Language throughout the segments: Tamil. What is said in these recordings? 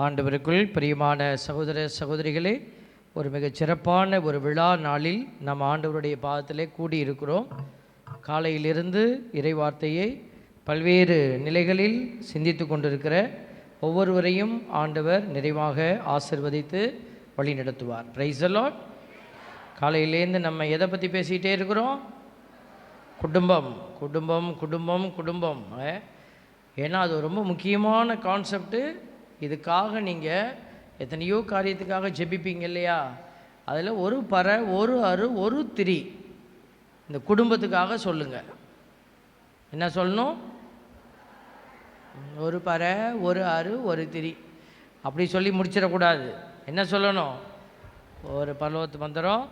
ஆண்டவருக்குள் பிரியமான சகோதர சகோதரிகளே, ஒரு மிகச் சிறப்பான ஒரு விழா நாளில் நம் ஆண்டவருடைய பாதத்திலே கூடியிருக்கிறோம். காலையிலிருந்து இறைவார்த்தையை பல்வேறு நிலைகளில் சிந்தித்து கொண்டிருக்கிற ஒவ்வொருவரையும் ஆண்டவர் நிறைவாக ஆசிர்வதித்து வழி நடத்துவார். Price the Lord. காலையிலேருந்து நம்ம எதை பற்றி பேசிகிட்டே இருக்கிறோம்? குடும்பம் குடும்பம் குடும்பம் குடும்பம். ஏன்னா அது ரொம்ப முக்கியமான கான்செப்டு. இதுக்காக நீங்கள் எத்தனையோ காரியத்துக்காக ஜெபிப்பீங்க இல்லையா? அதில் ஒரு பறை, ஒரு அரு, ஒரு திரி இந்த குடும்பத்துக்காக சொல்லுங்கள். என்ன சொல்லணும்? ஒரு பறை, ஒரு அரு, ஒரு திரி அப்படி சொல்லி முடிச்சிடக்கூடாது. என்ன சொல்லணும்? ஒரு பரலோகத்து மந்திரம்,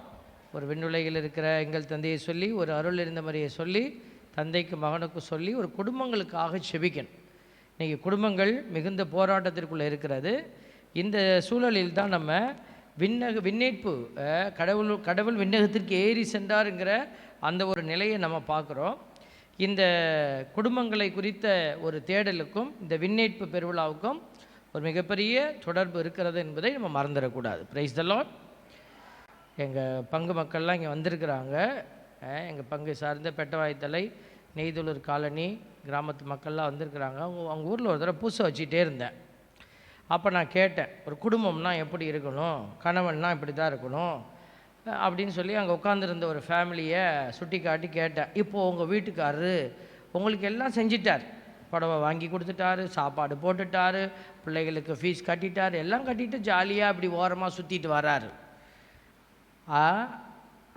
ஒரு விண்ணுலகில் இருக்கிற எங்கள் தந்தையை சொல்லி, ஒரு அருள் இருந்த மாதிரியை சொல்லி, தந்தைக்கு மகனுக்கு சொல்லி, ஒரு குடும்பங்களுக்காக செபிக்கணும். இன்றைக்கி குடும்பங்கள் மிகுந்த போராட்டத்திற்குள்ளே இருக்கிறது. இந்த சூழலில் தான் நம்ம விண்ணேற்பு கடவுள் விண்ணகத்திற்கு ஏறி சென்றாருங்கிற அந்த ஒரு நிலையை நம்ம பார்க்குறோம். இந்த குடும்பங்களை குறித்த ஒரு தேடலுக்கும் இந்த விண்ணேற்பு பெருவிழாவுக்கும் ஒரு மிகப்பெரிய தொடர்பு இருக்கிறது என்பதை நம்ம மறந்துடக்கூடாது. Price the Lord. எங்கள் பங்கு மக்கள்லாம் இங்கே வந்திருக்கிறாங்க. எங்கள் பங்கு சார்ந்த பெட்டவாய்த்தலை, நெய்தலூர் காலனி கிராமத்து மக்கள்லாம் வந்திருக்கிறாங்க. அவங்க ஊரில் ஒரு தடவை பூசை வச்சுட்டே இருந்தேன். அப்போ நான் கேட்டேன், ஒரு குடும்பம்னா எப்படி இருக்கணும், கணவன்னா இப்படி தான் இருக்கணும் அப்படின்னு சொல்லி அங்கே உட்காந்துருந்த ஒரு ஃபேமிலியை சுட்டி காட்டி கேட்டேன். இப்போது உங்கள் வீட்டுக்காரரு உங்களுக்கு எல்லாம் செஞ்சிட்டார். புடவை வாங்கி கொடுத்துட்டாரு, சாப்பாடு போட்டுட்டாரு, பிள்ளைகளுக்கு ஃபீஸ் கட்டிட்டார், எல்லாம் கட்டிட்டு ஜாலியாக அப்படி ஓரமாக சுற்றிட்டு வராரு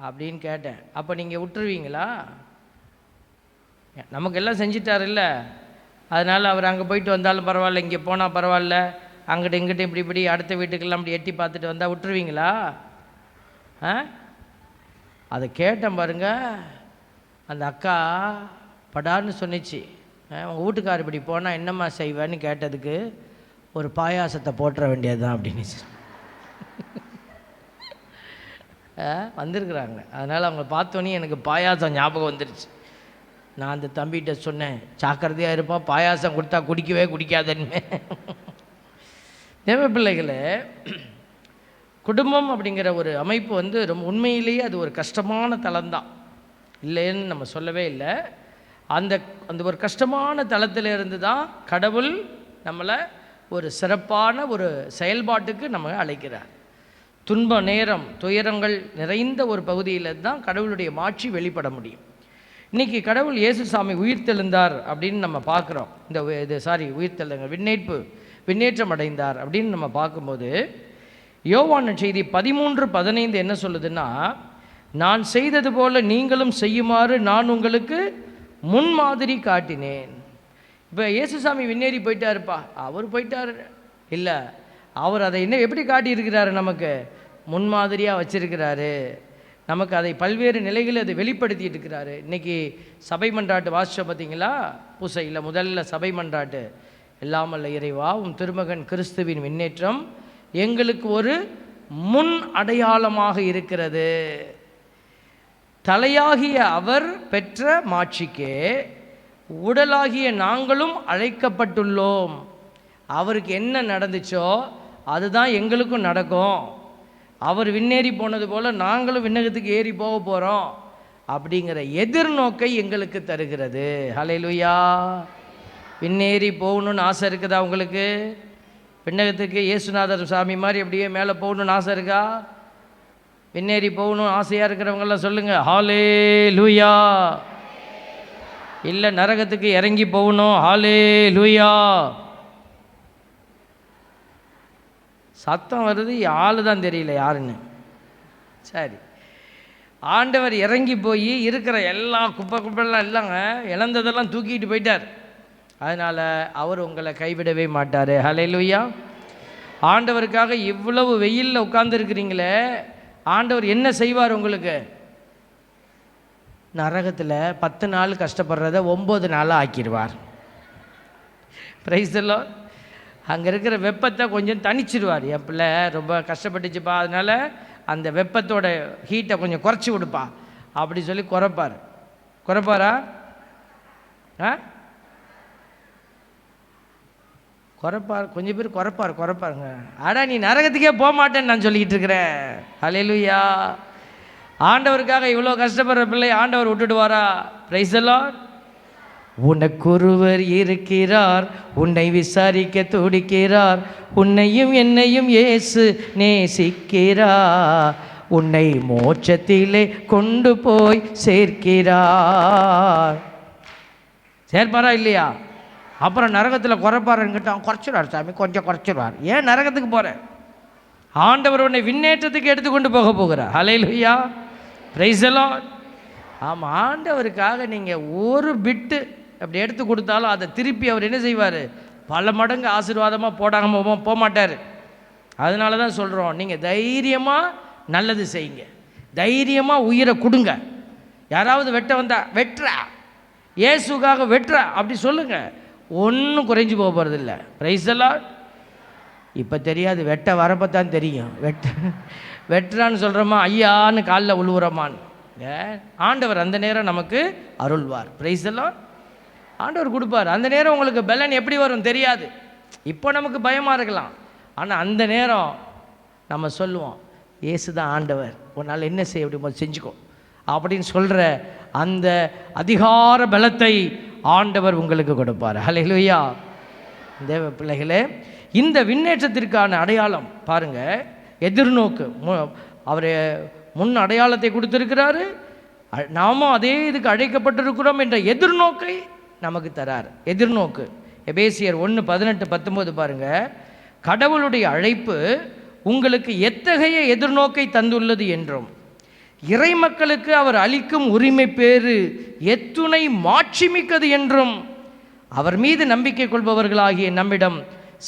அப்படின்னு கேட்டேன். அப்போ நீங்கள் விட்டுருவீங்களா? நமக்கு எல்லாம் செஞ்சிட்டார் இல்லை, அதனால் அவர் அங்கே போயிட்டு வந்தாலும் பரவாயில்ல, இங்கே போனால் பரவாயில்ல, அங்கிட்ட இங்கிட்ட இப்படி அடுத்த வீட்டுக்கெல்லாம் அப்படி எட்டி பார்த்துட்டு வந்தால் விட்டுருவீங்களா? அதை கேட்டேன் பாருங்க. அந்த அக்கா படான்னு சொன்னிச்சு, உங்கள் வீட்டுக்கார் இப்படி போனால் என்னம்மா செய்வேன்னு கேட்டதுக்கு, ஒரு பாயாசத்தை போட்டுற வேண்டியது தான் அப்படின்னு வந்திருக்கிறாங்க. அதனால் அவங்க பார்த்தோன்னே எனக்கு பாயாசம் ஞாபகம் வந்துடுச்சு. நான் அந்த தம்பிகிட்ட சொன்னேன், ஜாக்கிரதையாக இருப்பா, பாயாசம் கொடுத்தா குடிக்கவே குடிக்காதன்னு. தேவ பிள்ளைகளே, குடும்பம் அப்படிங்கிற ஒரு அமைப்பு ரொம்ப உண்மையிலேயே அது ஒரு கஷ்டமான தளம்தான், இல்லைன்னு நம்ம சொல்லவே இல்லை. அந்த அந்த ஒரு கஷ்டமான தளத்திலிருந்து தான் கடவுள் நம்மளை ஒரு சிறப்பான ஒரு செயல்பாட்டுக்கு நம்ம அழைக்கிறார். துன்ப நேரம், துயரங்கள் நிறைந்த ஒரு பகுதியில் தான் கடவுளுடைய மாட்சி வெளிப்பட முடியும். இன்றைக்கி கடவுள் இயேசுசாமி உயிர்த்தெழுந்தார் அப்படின்னு நம்ம பார்க்குறோம். விண்ணேற்றம் அடைந்தார் அப்படின்னு நம்ம பார்க்கும்போது, யோவான் செய்தி 13:15 என்ன சொல்லுதுன்னா, நான் செய்தது போல நீங்களும் செய்யுமாறு நான் உங்களுக்கு முன்மாதிரி காட்டினேன். இப்போ இயேசுசாமி விண்ணேறி போயிட்டாருப்பா, அவர் போயிட்டார் இல்லை, அவர் அதை எப்படி காட்டியிருக்கிறாரு? நமக்கு முன்மாதிரியாக வச்சிருக்கிறாரு. நமக்கு அதை பல்வேறு நிலைகளில் அதை வெளிப்படுத்திட்டு இருக்கிறாரு. இன்றைக்கி சபை மன்றாட்டு வாசிச்சோம் பார்த்தீங்களா? பூசையில் முதல்ல சபை மன்றாட்டு, எல்லாமல்ல இறைவா உம் திருமகன் கிறிஸ்துவின் விண்ணேற்றம் எங்களுக்கு ஒரு முன் அடையாளமாக இருக்கிறது. தலையாகிய அவர் பெற்ற மாட்சிக்கே உடலாகிய நாங்களும் அழைக்கப்பட்டுள்ளோம். அவருக்கு என்ன நடந்துச்சோ அதுதான் எங்களுக்கும் நடக்கும். அவர் விண்ணேறி போனது போல் நாங்களும் விண்ணகத்துக்கு ஏறி போக போகிறோம் அப்படிங்கிற எதிர்நோக்கை எங்களுக்கு தருகிறது. ஹல்லேலூயா. விண்ணேறி போகணுன்னு ஆசை இருக்குதா உங்களுக்கு? விண்ணகத்துக்கு இயேசுநாதர் சாமி மாதிரி அப்படியே மேலே போகணுன்னு ஆசை இருக்கா? விண்ணேறி போகணுன்னு ஆசையாக இருக்கிறவங்கெல்லாம் சொல்லுங்கள் ஹல்லேலூயா. இல்லை நரகத்துக்கு இறங்கி போகணும் ஹல்லேலூயா. சத்தம் வருது, ஆளு தான் தெரியல யாருன்னு. சரி, ஆண்டவர் இறங்கி போய் இருக்கிற எல்லா குப்பைலாம் இல்லைங்க, இழந்ததெல்லாம் தூக்கிட்டு போயிட்டார். அதனால் அவர் உங்களை கைவிடவே மாட்டார். ஹல்லேலூயா. ஆண்டவருக்காக இவ்வளவு வெயிலில் உட்கார்ந்துருக்கிறீங்களே, ஆண்டவர் என்ன செய்வார் உங்களுக்கு? நரகத்தில் 10 நாள் கஷ்டப்படுறத 9 நாளாக ஆக்கிடுவார். Price the Lord. அங்கே இருக்கிற வெப்பத்தை கொஞ்சம் தணிச்சிடுவார். என் பிள்ளை ரொம்ப கஷ்டப்பட்டுச்சுப்பா, அதனால் அந்த வெப்பத்தோட ஹீட்டை கொஞ்சம் குறைச்சி விடுப்பா அப்படி சொல்லி குறைப்பாரா? குறைப்பார், கொஞ்சம் பேர் குறைப்பாருங்க. ஆனால் நீ நரகத்துக்கே போக மாட்டேன்னு நான் சொல்லிக்கிட்டு இருக்கிறேன். ஹல்லேலூயா. ஆண்டவருக்காக இவ்வளோ கஷ்டப்படுற பிள்ளை ஆண்டவர் விட்டுடுவாரா? Price the Lord. உனக்கொருவர் இருக்கிறார், உன்னை விசாரிக்க துடிக்கிறார், உன்னையும் என்னையும் இயேசு நேசிக்கிறார், உன்னை மோட்சத்திலே கொண்டு போய் சேர்க்கிறார். சேர்ப்பாரா இல்லையா? அப்புறம் நரகத்தில் குறைப்பாருன்னு கேட்டால் குறைச்சிடுவார் சாமி, கொஞ்சம் குறைச்சிடுவார். ஏன் நரகத்துக்கு போகிறேன்? ஆண்டவர் உன்னை விண்ணேற்றத்துக்கு எடுத்துக்கொண்டு போக போகிறார். ஹல்லேலூயா. Praise the Lord. ஆமாம், ஆண்டவருக்காக நீங்கள் ஒரு பிட்டு அப்படி எடுத்து கொடுத்தாலும் அதை திருப்பி அவர் என்ன செய்வார்? பல மடங்கு ஆசீர்வாதமாக போக மாட்டார். அதனால தான் சொல்கிறோம், நீங்கள் தைரியமாக நல்லது செய்யுங்க, தைரியமாக உயிரை கொடுங்க. யாராவது வெட்ட வந்தா வெட்டுறா, இயேசுக்காக வெட்டுறா அப்படி சொல்லுங்கள், ஒன்றும் குறைஞ்சி போக போகிறதில்ல. Price the Lord. இப்போ தெரியாது, வெட்ட வரப்போ தான் தெரியும். வெட்டுறான்னு சொல்கிறோமா, ஐயான்னு காலில் உழுவுறோமான்னு. ஆண்டவர் அந்த நேரம் நமக்கு அருள்வார். Price the Lord. ஆண்டவர் கொடுப்பார். அந்த நேரம் உங்களுக்கு பலன் எப்படி வரும் தெரியாது. இப்போ நமக்கு பயமாக இருக்கலாம், ஆனால் அந்த நேரம் நம்ம சொல்லுவோம், இயேசு தான் ஆண்டவர், உன்னால் என்ன செய்ய முடியுமோ செஞ்சுக்கோ அப்படின்னு சொல்கிற அந்த அதிகார பலத்தை ஆண்டவர் உங்களுக்கு கொடுப்பார். ஹல்லேலூயா. தேவ பிள்ளைகளே, இந்த விண்ணேற்றத்திற்கான அடையாளம் பாருங்கள், எதிர்நோக்கு. அவர் முன் அடையாளத்தை கொடுத்திருக்கிறாரு, நாமும் அதே இதுக்கு அழைக்கப்பட்டிருக்கிறோம் என்ற எதிர்நோக்கை நமக்கு தரார். எதிர்நோக்கு எபேசியர் 1:18-19 பாருங்க. கடவுளுடைய அழைப்பு உங்களுக்கு எத்தகைய எதிர்நோக்கை தந்துள்ளது என்றும், இறை மக்களுக்கு அவர் அளிக்கும் உரிமை பேறு எத்துணை மாட்சிமிக்கது என்றும், அவர் மீது நம்பிக்கை கொள்பவர்களாகிய நம்மிடம்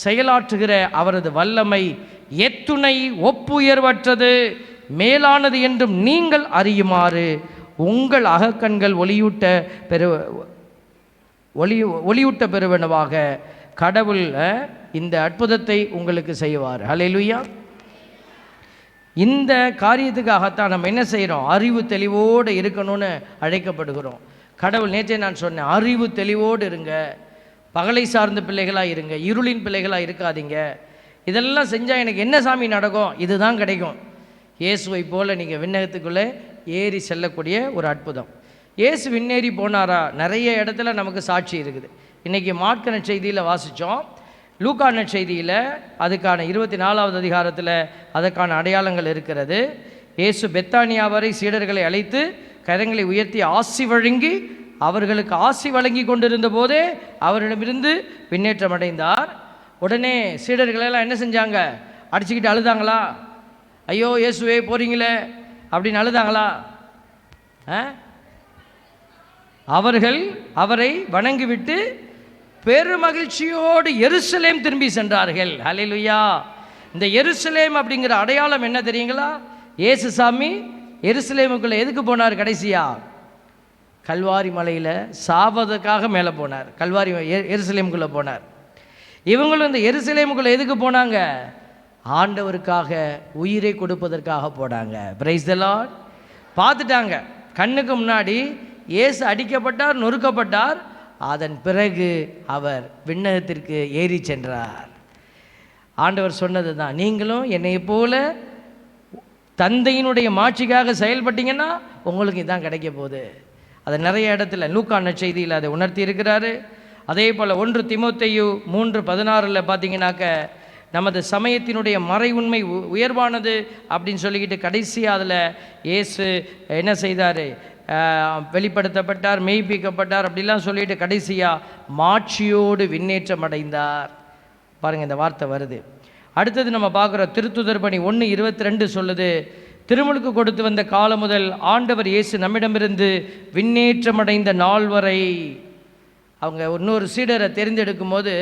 செயலாற்றுகிற அவரது வல்லமை எத்துணை ஒப்புயர்வற்றது மேலானது என்றும் நீங்கள் அறியுமாறு உங்கள் அகக்கண்கள் ஒளியூட்ட பெறுவனவாக கடவுள் இந்த அற்புதத்தை உங்களுக்கு செய்வார். ஹல்லேலூயா. இந்த காரியத்துக்காகத்தான் நம்ம என்ன செய்கிறோம்? அறிவு தெளிவோடு இருக்கணும்னு அழைக்கப்படுகிறோம். கடவுள் நேற்றே நான் சொன்னேன், அறிவு தெளிவோடு இருங்க, பகலை சார்ந்த பிள்ளைகளாக இருங்க, இருளின் பிள்ளைகளாக இருக்காதீங்க. இதெல்லாம் செஞ்சால் எனக்கு என்ன சாமி நடக்கும்? இதுதான் கிடைக்கும். இயேசுவை போல் நீங்கள் விண்ணகத்துக்குள்ளே ஏறி செல்லக்கூடிய ஒரு அற்புதம். இயேசு விண்ணேறி போனாரா? நிறைய இடத்துல நமக்கு சாட்சி இருக்குது. இன்றைக்கி மாற்கு நற்செய்தியில் வாசித்தோம், லூக்கா நற்செய்தியில் அதுக்கான 24வது அதிகாரத்தில் அதற்கான அடையாளங்கள் இருக்கிறது. இயேசு பெத்தானியா வரை சீடர்களை அழைத்து கரங்களை உயர்த்தி ஆசி வழங்கி அவர்களுக்கு ஆசி வழங்கி கொண்டிருந்த போதே அவரிடமிருந்து விண்ணேற்றம் அடைந்தார். உடனே சீடர்களெல்லாம் என்ன செஞ்சாங்க? அடிச்சுக்கிட்டு அழுதாங்களா? ஐயோ இயேசுவே போகிறீங்களே அப்படின்னு அழுதாங்களா? அவர்கள் அவரை வணங்கிவிட்டு பெருமகிழ்ச்சியோடு எருசலேம் திரும்பி சென்றார்கள். ஹல்லேலூயா. இந்த எருசலேம் அப்படிங்கிற அடையாளம் என்ன தெரியுங்களா? இயேசு சாமி எருசலேமுக்குள்ளே எதுக்கு போனார்? கடைசியா கல்வாரி மலையில் சாவதற்காக மேலே போனார். கல்வாரி எருசலேமுக்குள்ளே போனார். இவங்களும் இந்த எருசலேமுக்குள்ளே எதுக்கு போனாங்க? ஆண்டவருக்காக உயிரை கொடுப்பதற்காக போனாங்க. Price the Lord. பார்த்துட்டாங்க, கண்ணுக்கு முன்னாடி இயேசு அடிக்கப்பட்டார், நொறுக்கப்பட்டார். அதன் பிறகு அவர் விண்ணகத்திற்கு ஏறி சென்றார். ஆண்டவர் சொன்னது தான், நீங்களும் என்னை போல தந்தையினுடைய மாட்சிக்காக செயல்பட்டீங்கன்னா உங்களுக்கு இதான் கிடைக்க போகுது. அதை நிறைய இடத்துல லூக்கா நற்செய்தியில் அதை உணர்த்தி இருக்கிறாரு. அதே போல் 1 தீமோத்தேயு 3:16 பார்த்தீங்கன்னாக்க நமது சமயத்தினுடைய மறை உண்மை உயர்வானது அப்படின்னு சொல்லிக்கிட்டு கடைசியாக அதில் இயேசு என்ன செய்தார்? வெளிப்படுத்தப்பட்டார், மெய்ப்பிக்கப்பட்டார் அப்படிலாம் சொல்லிட்டு கடைசியாக மாட்சியோடு விண்ணேற்றம் அடைந்தார். பாருங்கள், இந்த வார்த்தை வருது. அடுத்தது நம்ம பார்க்குறோம், திருத்துதர் பணி 1:22 சொல்லுது, திருமுழுக்கு கொடுத்து வந்த காலம் முதல் ஆண்டவர் இயேசு நம்மிடமிருந்து விண்ணேற்றம் அடைந்த நாள் வரை. அவங்க இன்னொரு சீடரை தெரிந்தெடுக்கும் போது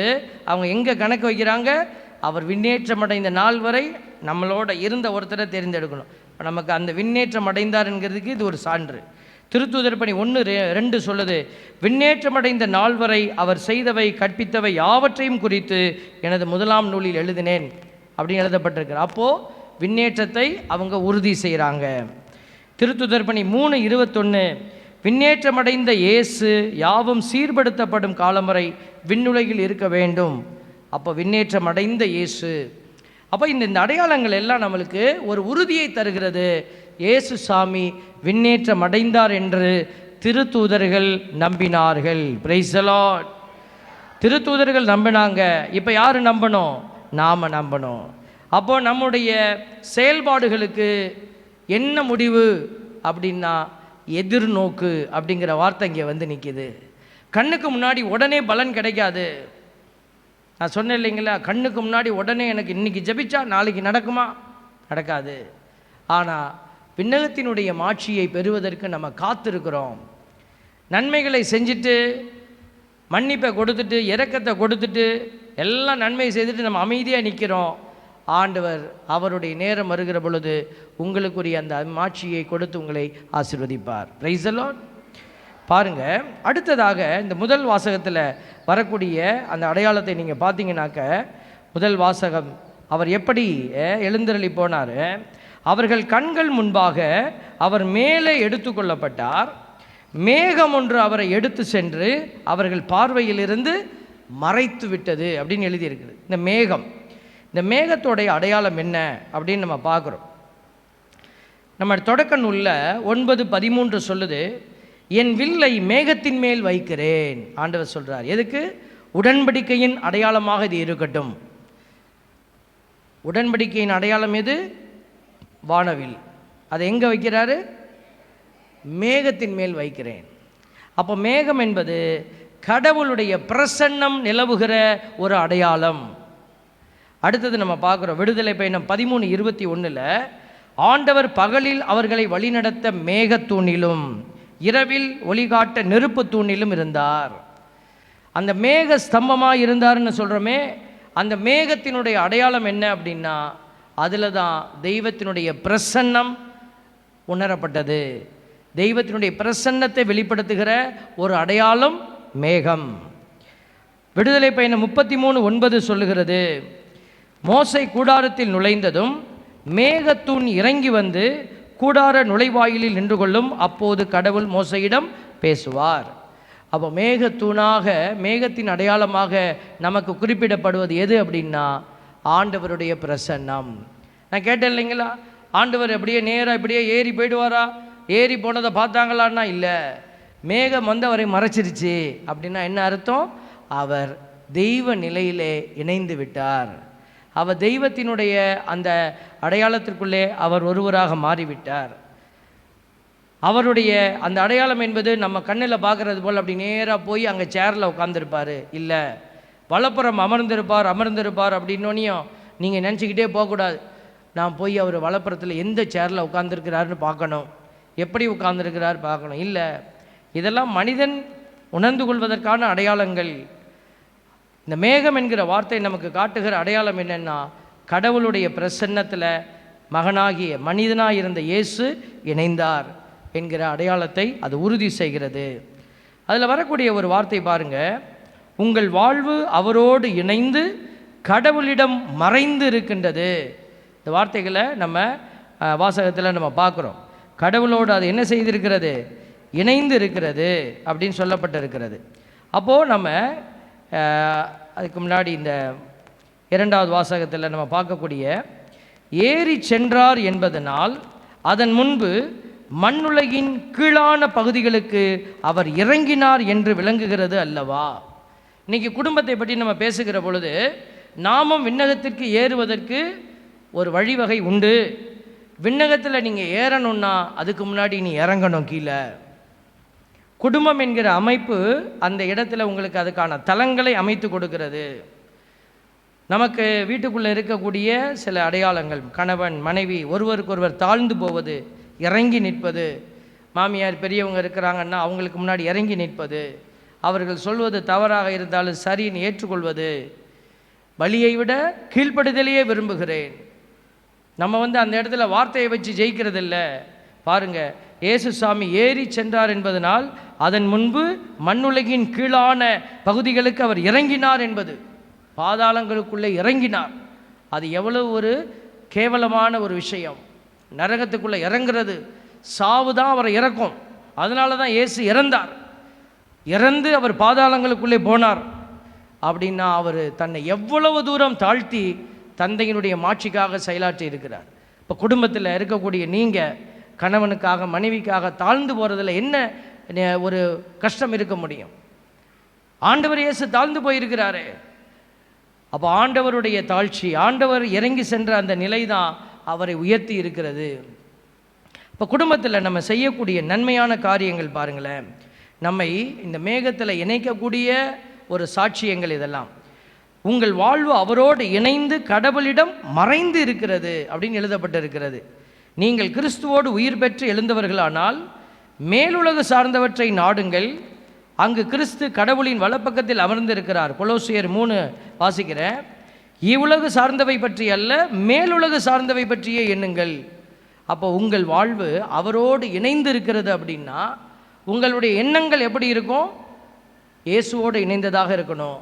அவங்க எங்கே கணக்கு வைக்கிறாங்க? அவர் விண்ணேற்றம் அடைந்த நாள் வரை நம்மளோட இருந்த ஒருத்தரை தெரிந்தெடுக்கணும். இப்போ நமக்கு அந்த விண்ணேற்றம் அடைந்தார்ங்கிறதுக்கு இது ஒரு சான்று. திருத்துதர் பணி 1:2 சொல்லுது, விண்ணேற்றம் அடைந்த நாள் வரை அவர் செய்தவை கற்பித்தவை யாவற்றையும் குறித்து எனது 1ஆம் நூலில் எழுதினேன் அப்படின்னு எழுதப்பட்டிருக்கு. அப்போது விண்ணேற்றத்தை அவங்க உறுதி செய்கிறாங்க. திருத்துதர் பணி 3:21 விண்ணேற்றமடைந்த இயேசு யாவும் சீர்படுத்தப்படும் காலம் வரை விண்ணுலகில் இருக்க வேண்டும் அப்போ விண்ணேற்றம் அடைந்த இயேசு. அப்போ இந்த அடையாளங்கள் எல்லாம் நம்மளுக்கு ஒரு உறுதியை தருகிறது. இயேசு சாமி விண்ணேற்றம் அடைந்தார் என்று திருத்தூதர்கள் நம்பினார்கள். Praise the Lord. திருத்தூதர்கள் நம்பினாங்க. இப்போ யார் நம்பணும்? நாம் நம்பணும். அப்போ நம்முடைய செயல்பாடுகளுக்கு என்ன முடிவு அப்படின்னா எதிர்நோக்கு அப்படிங்கிற வார்த்தை இங்கே வந்து நிற்கிது. கண்ணுக்கு முன்னாடி உடனே பலன் கிடைக்காது. நான் சொன்னேன் இல்லைங்களா, கண்ணுக்கு முன்னாடி உடனே எனக்கு இன்றைக்கி ஜெபிச்சா நாளைக்கு நடக்குமா? நடக்காது. ஆனால் விண்ணகத்தினுடைய மாட்சியை பெறுவதற்கு நம்ம காத்திருக்கிறோம். நன்மைகளை செஞ்சுட்டு மன்னிப்பை கொடுத்துட்டு இரக்கத்தை கொடுத்துட்டு எல்லாம் நன்மை செய்துட்டு நம்ம அமைதியாக நிற்கிறோம். ஆண்டவர் அவருடைய நேரம் வருகிற பொழுது உங்களுக்குரிய அந்த மாட்சியை கொடுத்து உங்களை ஆசீர்வதிப்பார். Price the Lord. பாருங்கள், அடுத்ததாக இந்த முதல் வாசகத்தில் வரக்கூடிய அந்த அடையாளத்தை நீங்கள் பார்த்தீங்கன்னாக்க, முதல் வாசகம் அவர் எப்படி எழுந்தருளி போனார். அவர்கள் கண்கள் முன்பாக அவர் மேலே எடுத்துக்கொள்ளப்பட்டார். மேகம் ஒன்று அவரை எடுத்து சென்று அவர்கள் பார்வையிலிருந்து மறைத்து விட்டது அப்படின்னு எழுதியிருக்குது. இந்த மேகத்தோடைய அடையாளம் என்ன அப்படின்னு நம்ம பார்க்குறோம். நம்ம தொடக்க நூலில் 9:13 சொல்லுது, என் வில்லை மேகத்தின் மேல் வைக்கிறேன். ஆண்டவர் சொல்கிறார். எதுக்கு? உடன்படிக்கையின் அடையாளமாக இது இருக்கட்டும். உடன்படிக்கையின் அடையாளம் எது? வானவில். அதை எங்கே வைக்கிறாரு? மேகத்தின் மேல் வைக்கிறேன். அப்போ மேகம் என்பது கடவுளுடைய பிரசன்னம் நிலவுகிற ஒரு அடையாளம். அடுத்தது நம்ம பார்க்குறோம் விடுதலை பயணம் 13:21 ஆண்டவர் பகலில் அவர்களை வழிநடத்த மேகத்தூணிலும் இரவில் ஒளிகாட்ட நெருப்பு தூணிலும் இருந்தார். அந்த மேக ஸ்தம்பமாக இருந்தார்னு சொல்கிறோமே, அந்த மேகத்தினுடைய அடையாளம் என்ன அப்படின்னா அதில் தான் தெய்வத்தினுடைய பிரசன்னம் உணரப்பட்டது. தெய்வத்தினுடைய பிரசன்னத்தை வெளிப்படுத்துகிற ஒரு அடையாளம் மேகம். விடுதலை பயணம் 33:9 சொல்லுகிறது, மோசே கூடாரத்தில் நுழைந்ததும் மேகத்தூண் இறங்கி வந்து கூடார நுழைவாயிலில் நின்று கொள்ளும். அப்போது கடவுள் மோசையிடம் பேசுவார். அப்போ மேகத்தூணாக, மேகத்தின் அடையாளமாக நமக்கு குறிப்பிடப்படுவது எது அப்படின்னா ஆண்டவருடைய பிரசன்னம். நான் கேட்டேன் இல்லைங்களா, ஆண்டவர் அப்படியே நேராக இப்படியே ஏறி போயிடுவாரா? ஏறி போனதை பார்த்தாங்களான்னா இல்லை, மேகம் வந்து அவரை மறைச்சிருச்சு. அப்படின்னா என்ன அர்த்தம்? அவர் தெய்வ நிலையிலே இணைந்து விட்டார். அவர் தெய்வத்தினுடைய அந்த அடையாளத்திற்குள்ளே அவர் ஒருவராக மாறிவிட்டார். அவருடைய அந்த அடையாளம் என்பது நம்ம கண்ணில் பார்க்குறது போல் அப்படி நேராக போய் அங்கே சேரில் உட்காந்துருப்பார். இல்லை, வலப்புறம் அமர்ந்திருப்பார் அப்படின்னோனையும் நீங்கள் நினச்சிக்கிட்டே போகக்கூடாது. நான் போய் அவர் வலப்புறத்தில் எந்த சேரில் உட்காந்துருக்கிறாருன்னு பார்க்கணும், எப்படி உட்கார்ந்துருக்கிறார் பார்க்கணும். இல்லை, இதெல்லாம் மனிதன் உணர்ந்து கொள்வதற்கான அடையாளங்கள். இந்த மேகம் என்கிற வார்த்தை நமக்கு காட்டுகிற அடையாளம் என்னென்னா கடவுளுடைய பிரசன்னத்தில் மகனாகிய மனிதனாக இருந்த இயேசு இணைந்தார் என்கிற அடையாளத்தை அது உறுதி செய்கிறது. அதில் வரக்கூடிய ஒரு வார்த்தை பாருங்கள், உங்கள் வாழ்வு அவரோடு இணைந்து கடவுளிடம் மறைந்து இருக்கின்றது. இந்த வார்த்தைகளை நம்ம வாசகத்தில் நம்ம பார்க்குறோம். கடவுளோடு அது என்ன செய்திருக்கிறது? இணைந்து இருக்கிறது அப்படின்னு சொல்லப்பட்டிருக்கிறது. அப்போது நம்ம அதுக்கு முன்னாடி இந்த 2வது வாசகத்தில் நம்ம பார்க்கக்கூடிய ஏறி சென்றார் என்பதனால் அதன் முன்பு மண்ணுலகின் கீழான பகுதிகளுக்கு அவர் இறங்கினார் என்று விளங்குகிறது அல்லவா? இன்றைக்கி குடும்பத்தை பற்றி நம்ம பேசுகிற பொழுது நாமும் விண்ணகத்திற்கு ஏறுவதற்கு ஒரு வழிவகை உண்டு. விண்ணகத்தில் நீங்கள் ஏறணும்னா அதுக்கு முன்னாடி நீ இறங்கணும் கீழே. குடும்பம் என்கிற அமைப்பு அந்த இடத்துல உங்களுக்கு அதுக்கான தலங்களை அமைத்து கொடுக்கிறது. நமக்கு வீட்டுக்குள்ளே இருக்கக்கூடிய சில அடையாளங்கள், கணவன் மனைவி ஒருவருக்கொருவர் தாழ்ந்து போவது, இறங்கி நிற்பது. மாமியார் பெரியவங்க இருக்கிறாங்கன்னா அவங்களுக்கு முன்னாடி இறங்கி நிற்பது, அவர்கள் சொல்வது தவறாக இருந்தாலும் சரின்னு ஏற்றுக்கொள்வது. பலியை விட கீழ்ப்படுதலையே விரும்புகிறேன். நம்ம அந்த இடத்துல வார்த்தையை வச்சு ஜெயிக்கிறது இல்லை. பாருங்கள், இயேசு சாமி ஏறி சென்றார் என்பதனால் அதன் முன்பு மண்ணுலகின் கீழான பகுதிகளுக்கு அவர் இறங்கினார் என்பது, பாதாளங்களுக்குள்ளே இறங்கினார். அது எவ்வளவு ஒரு கேவலமான ஒரு விஷயம். நரகத்துக்குள்ளே இறங்குறது, சாவு தான் அவரை இறக்கும். அதனால தான் இயேசு இறந்தார். இறந்து அவர் பாதாளங்களுக்குள்ளே போனார். அப்படின்னா அவர் தன்னை எவ்வளவு தூரம் தாழ்த்தி தந்தையினுடைய மாட்சிக்காக செயலாற்றி இருக்கிறார். இப்போ குடும்பத்தில் இருக்கக்கூடிய நீங்கள் கணவனுக்காக மனைவிக்காக தாழ்ந்து போகிறதுல என்ன ஒரு கஷ்டம் இருக்க முடியும்? ஆண்டவர் இயேசு தாழ்ந்து போயிருக்கிறாரு. அப்போ ஆண்டவருடைய தாழ்ச்சி, ஆண்டவர் இறங்கி சென்ற அந்த நிலை தான் அவரை உயர்த்தி இருக்கிறது. இப்போ குடும்பத்தில் நம்ம செய்யக்கூடிய நன்மையான காரியங்கள் பாருங்களேன், நம்மை இந்த மேகத்தில் இணைக்கக்கூடிய ஒரு சாட்சியங்கள் இதெல்லாம். உங்கள் வாழ்வு அவரோடு இணைந்து கடவுளிடம் மறைந்து இருக்கிறது அப்படின்னு எழுதப்பட்டிருக்கிறது. நீங்கள் கிறிஸ்துவோடு உயிர் பெற்று எழுந்தவர்களானால் மேலுலகு சார்ந்தவற்றை நாடுங்கள், அங்கு கிறிஸ்து கடவுளின் வலப்பக்கத்தில் அமர்ந்திருக்கிறார். கொலோசியர் 3 வாசிக்கிறேன். இவ்வுலகு சார்ந்தவை பற்றி அல்ல, மேலுலகு சார்ந்தவை பற்றியே எண்ணுங்கள். அப்போ உங்கள் வாழ்வு அவரோடு இணைந்து இருக்கிறது அப்படின்னா உங்களுடைய எண்ணங்கள் எப்படி இருக்கும்? இயேசுவோடு இணைந்ததாக இருக்கணும்.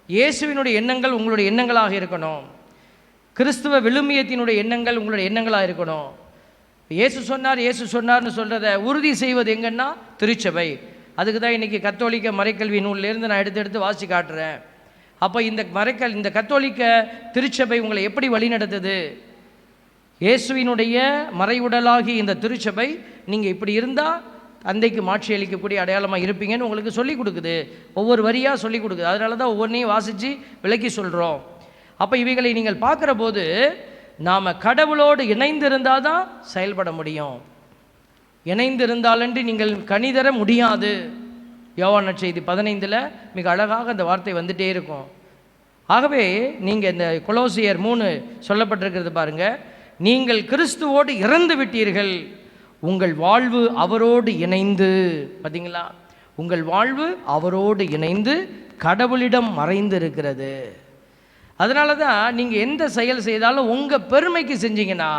இயேசுவினுடைய எண்ணங்கள் உங்களுடைய எண்ணங்களாக இருக்கணும். கிறிஸ்துவ விழுமியத்தினுடைய எண்ணங்கள் உங்களுடைய எண்ணங்களாக இருக்கணும். இயேசு சொன்னார்னு சொல்கிறத உறுதி செய்வது எங்கன்னா திருச்சபை. அதுக்கு தான் இன்றைக்கி கத்தோலிக்க மறைக்கல்வி நூலிலேருந்து நான் எடுத்து வாசி காட்டுறேன். அப்போ இந்த கத்தோலிக்க திருச்சபை உங்களை எப்படி வழிநடத்துது? இயேசுவினுடைய மறைவுடலாகி இந்த திருச்சபை நீங்கள் இப்படி இருந்தால் தந்தைக்கு மாட்சி அளிக்கக்கூடிய அடையாளமாக இருப்பீங்கன்னு உங்களுக்கு சொல்லிக் கொடுக்குது. ஒவ்வொரு வரியாக சொல்லிக் கொடுக்குது. அதனால தான் ஒவ்வொன்றையும் வாசித்து விளக்கி சொல்கிறோம். அப்போ இவைகளை நீங்கள் பார்க்குற போது நாம் கடவுளோடு இணைந்திருந்தால் தான் செயல்பட முடியும். இணைந்திருந்தாலன்றி நீங்கள் கனிதர முடியாது. யோவான் நற்செய்தி 15 மிக அழகாக அந்த வார்த்தை வந்துகிட்டே இருக்கும். ஆகவே நீங்கள் இந்த கொலோசியர் 3 சொல்லப்பட்டிருக்கிறது பாருங்கள், நீங்கள் கிறிஸ்துவோடு இறந்து விட்டீர்கள், உங்கள் வாழ்வு அவரோடு இணைந்து, பார்த்தீங்களா, உங்கள் வாழ்வு அவரோடு இணைந்து கடவுளிடம் மறைந்து இருக்கிறது. அதனால தான் நீங்கள் எந்த செயல் செய்தாலும் உங்கள் பெருமைக்கு செஞ்சீங்கன்னா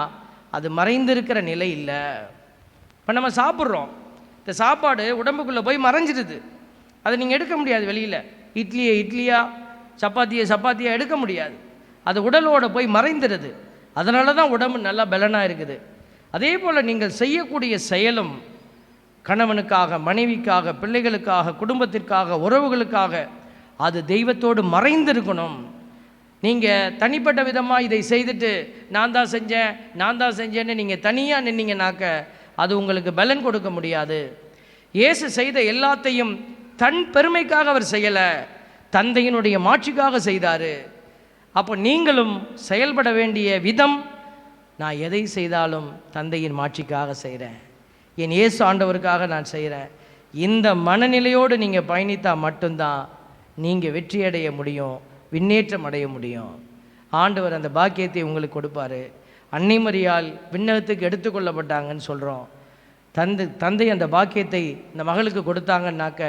அது மறைந்திருக்கிற நிலை இல்லை. இப்போ நம்ம சாப்பிட்றோம், இந்த சாப்பாடு உடம்புக்குள்ளே போய் மறைஞ்சிடுது. அதை நீங்கள் எடுக்க முடியாது. வெளியில் இட்லியா சப்பாத்தியாக எடுக்க முடியாது. அது உடலோடு போய் மறைந்துடுது. அதனால தான் உடம்பு நல்லா பலனாக இருக்குது. அதே போல் நீங்கள் செய்யக்கூடிய செயலும் கணவனுக்காக, மனைவிக்காக, பிள்ளைகளுக்காக, குடும்பத்திற்காக, உறவுகளுக்காக அது தெய்வத்தோடு மறைந்திருக்கணும். நீங்கள் தனிப்பட்ட விதமாக இதை செய்துட்டு நான் தான் செஞ்சேன்னு நீங்கள் தனியாக நின்னீங்கன்னாக்க அது உங்களுக்கு பலன் கொடுக்க முடியாது. இயேசு செய்த எல்லாத்தையும் தன் பெருமைக்காக அவர் செய்யலை, தந்தையினுடைய மாட்சிக்காக செய்தார். அப்போ நீங்களும் செயல்பட வேண்டிய விதம், நான் எதை செய்தாலும் தந்தையின் மாட்சிக்காக செய்கிறேன், என் இயேசு ஆண்டவருக்காக நான் செய்கிறேன். இந்த மனநிலையோடு நீங்கள் பயணித்தால் மட்டும்தான் நீங்கள் வெற்றியடைய முடியும், விண்ணேற்றம் அடைய முடியும். ஆண்டவர் அந்த பாக்கியத்தை உங்களுக்கு கொடுப்பார். அன்னை மரியாள் விண்ணகத்துக்கு எடுத்துக்கொள்ளப்பட்டாங்கன்னு சொல்கிறோம். தந்தை அந்த பாக்கியத்தை இந்த மகளுக்கு கொடுத்தாங்கன்னாக்க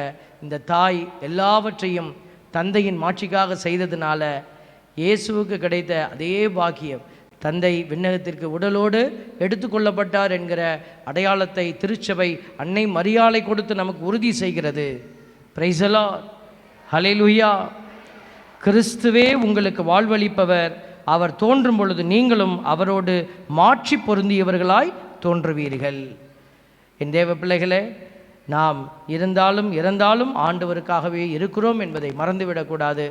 இந்த தாய் எல்லாவற்றையும் தந்தையின் மாட்சிக்காக செய்ததுனால இயேசுவுக்கு கிடைத்த அதே பாக்கியம், தந்தை விண்ணகத்திற்கு உடலோடு எடுத்துக்கொள்ளப்பட்டார் என்கிற அடையாளத்தை திருச்சபை அன்னை மரியாளை கொடுத்து நமக்கு உறுதி செய்கிறது. பிரைஸ் தி லார்ட், ஹல்லேலூயா. கிறிஸ்துவே உங்களுக்கு வாழ்வளிப்பவர். அவர் தோன்றும் பொழுது நீங்களும் அவரோடு மாட்சி பொருந்தியவர்களாய் தோன்றுவீர்கள். என் தேவ பிள்ளைகளே, நாம் இருந்தாலும் இறந்தாலும் ஆண்டவருக்காகவே இருக்கிறோம் என்பதை மறந்துவிடக்கூடாது.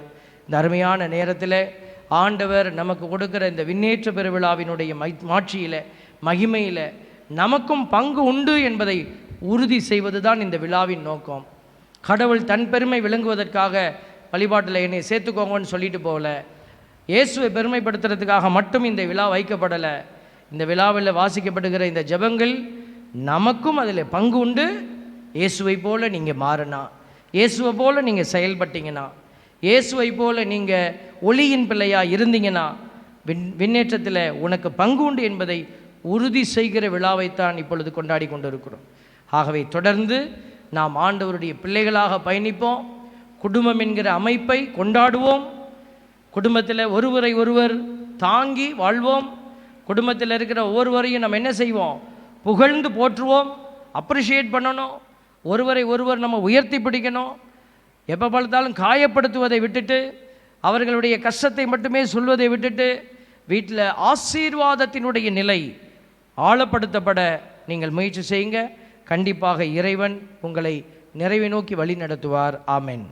இந்த அருமையான நேரத்தில் ஆண்டவர் நமக்கு கொடுக்கிற இந்த விண்ணேற்ற பெருவிழாவினுடைய மாட்சியில், மகிமையில் நமக்கும் பங்கு உண்டு என்பதை உறுதி செய்வது தான் இந்த விழாவின் நோக்கம். கடவுள் தன் பெருமை விளங்குவதற்காக வழிபாட்டில் என்னை சேர்த்துக்கோங்கன்னு சொல்லிட்டு போகல, இயேசுவை பெருமைப்படுத்துறதுக்காக மட்டும் இந்த விழா வைக்கப்படலை. இந்த விழாவில் வாசிக்கப்படுகிற இந்த ஜெபங்கள் நமக்கும் அதில் பங்கு உண்டு. இயேசுவை போல் நீங்கள் மாறினா, இயேசுவை போல் நீங்கள் செயல்பட்டீங்கன்னா, இயேசுவை போல் நீங்கள் ஒளியின் பிள்ளையாக இருந்தீங்கன்னா விண்ணேற்றத்தில் உனக்கு பங்கு உண்டு என்பதை உறுதி செய்கிற விழாவைத்தான் இப்பொழுது கொண்டாடி கொண்டிருக்கிறோம். ஆகவே தொடர்ந்து நாம் ஆண்டவருடைய பிள்ளைகளாக பயணிப்போம். குடும்பம் என்கிற அமைப்பை கொண்டாடுவோம். குடும்பத்தில் ஒருவரை ஒருவர் தாங்கி வாழ்வோம். குடும்பத்தில் இருக்கிற ஒவ்வொருவரையும் நம்ம என்ன செய்வோம்? புகழ்ந்து போற்றுவோம், அப்ரிஷியேட் பண்ணணும். ஒருவரை ஒருவர் நம்ம உயர்த்தி பிடிக்கணும். எப்போ பார்த்தாலும் காயப்படுத்துவதை விட்டுட்டு, அவர்களுடைய கஷ்டத்தை மட்டுமே சொல்வதை விட்டுட்டு, வீட்டில் ஆசீர்வாதத்தினுடைய நிலை ஆழப்படுத்தப்பட நீங்கள் முயற்சி செய்யுங்க. கண்டிப்பாக இறைவன் உங்களை நிறைவை நோக்கி வழி நடத்துவார். ஆமென்.